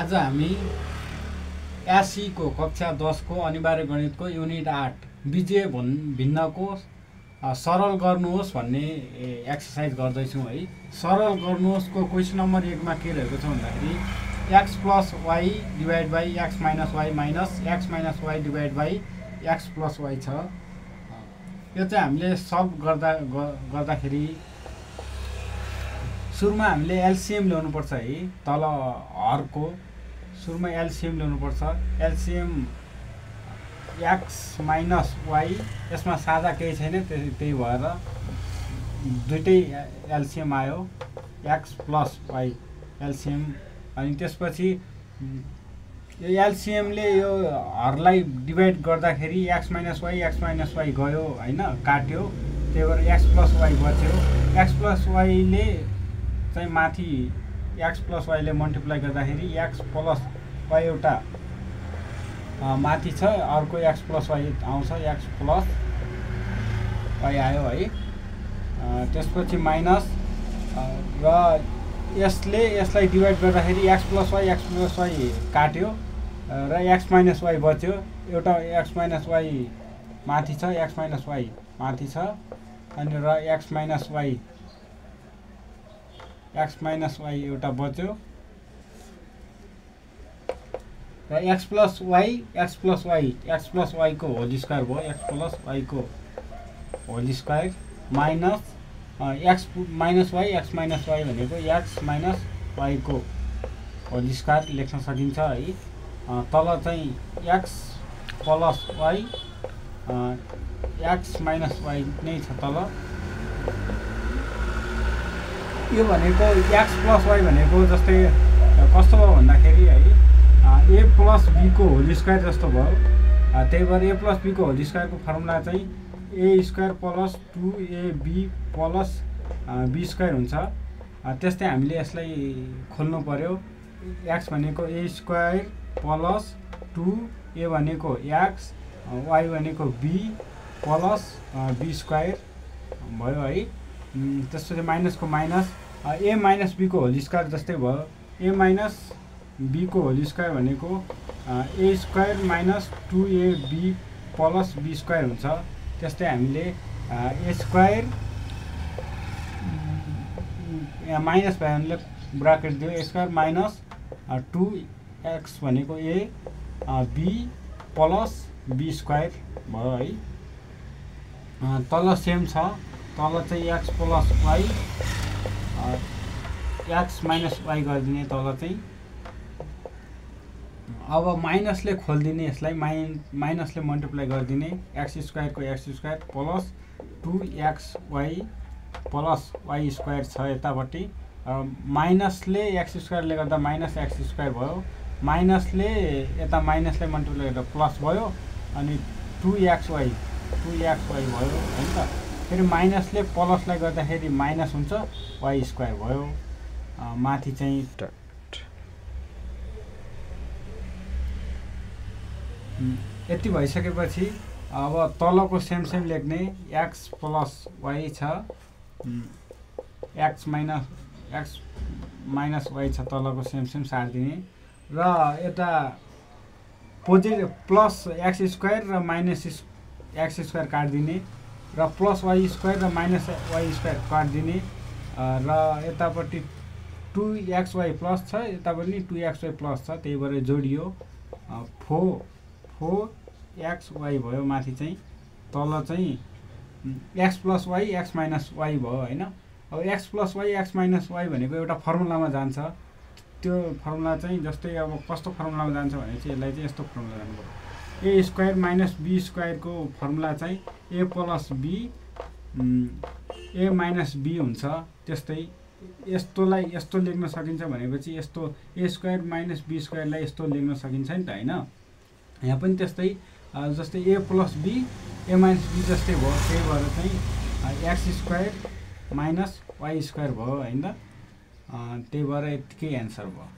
आज हामी एसई को कक्षा 10 को अनिवार्य गणितको युनिट 8 बीजीय भिन्नको सरल गर्नुहोस् भन्ने एक्सरसाइज गर्दैछौँ है। सरल गर्नुहोस् को क्वेशन नम्बर 1 मा के रहेको छ भन्दाखेरि x + y divide by x - y minus x - y divide by x + y छ। यो चाहिँ हामीले सल्भ गर्दाखेरि सुरुमा हामीले एलसीएम ल्याउनु पर्छ है। तल हरको सुरुमा एलसीएम ल्याउनु पर्छ। एलसीएम x - y यसमा साझा केही छैन, त्यही भएर दुईटै एलसीएम आयो x + y एलसीएम। अनि त्यसपछि यो एलसीएमले यो हरलाई डिभाइड गर्दाखेरि x - y गयो हैन, काट्यो, त्यही भएर x + y बच्यो। x + y ले चाहिँ माथि x + y ले मल्टिप्लाई गर्दाखेरि x + y एउटा माथि छ, अर्को x + y आउँछ, x + y आयो है। त्यसपछि माइनस र यसलाई डिभाइड गर्दाखेरि x + y काट्यो र x - y बच्यो। एउटा x - y माथि छ, x - y माथि छ, अनि र x - y एउटा बच्यो र x + y को होल स्क्वायर भयो, x + y को whole square minus x - y भनेको x - y को होल स्क्वायर लेख्न सकिन्छ है। तल चाहिँ x + y x - y नै छ तल। यो भनेको x + y भनेको जस्तै कस्तो भयो भन्दाखेरि है a + b को होल स्क्वायर जस्तो भयो। त्यही भएर a + b को होल स्क्वायर को फर्मुला चाहिँ a² + 2ab + b स्क्वायर हुन्छ। त्यस्तै हामीले यसलाई खोल्नु पर्यो। x भनेको a² + 2a भनेको x, y भनेको b + b स्क्वायर भयो है। त्यसपछि माइनसको माइनस a - b को होल स्क्वायर जस्तै भयो। a - b को होल स्क्वायर भनेको a² - 2ab + b स्क्वायर हुन्छ। त्यस्तै हामीले a² यहाँ माइनस भयो भने ब्राकेट दियो, a² - 2x भनेको a b + b स्क्वायर भयो है। तल सेम छ, तल चाहिँ x + y x - y गरिदिने तल चाहिँ। अब माइनसले खोलिदिने, यसलाई माइनसले मल्टिप्लाई गरिदिने, x² को x² + 2xy + y स्क्वायर छ यतापट्टि। माइनसले x² ले गर्दा माइनस x² भयो, माइनसले यता माइनसले मल्टिप्लाई गर्दा प्लस भयो, अनि 2xy भयो हैन त। फेरि माइनसले प्लसलाई गर्दाखेरि माइनस हुन्छ, y स्क्वायर भयो। माथि चाहिँ यति भइसकेपछि अब तलको सेम लेख्ने, x + y छ, x - y छ, तलको सेम सार्दिने र यता पोजिटिभ प्लस x² र माइनस x² काट्दिने र प्लस y² र माइनस y² काट्दिने र यतापट्टि 2xy प्लस छ, यतापट्टि 2xy प्लस छ, त्यही भएर जोडियो 4xy भयो। माथि चाहिँ तल चाहिँ x + y x - y भयो हैन। अब x + y x - y भनेको एउटा फर्मुलामा जान्छ। त्यो फर्मुला चाहिँ जस्तै अब कस्तो फर्मुलामा जान्छ भने चाहिँ यसलाई चाहिँ यस्तो फर्मुला जानुपर्छ। a² - b स्क्वायर को फर्मुला चाहिँ a + b a - b हुन्छ। त्यस्तै यस्तोलाई यस्तो लेख्न सकिन्छ भनेपछि यस्तो a² - b स्क्वायरलाई यस्तो लेख्न सकिन्छ नि त हैन। यहाँ पनि त्यस्तै, जस्तै a + b a - b जस्तै भयो, त्यही भएर चाहिँ x² - y स्क्वायर भयो हैन। त्यही भएर यतिकै एन्सर भयो।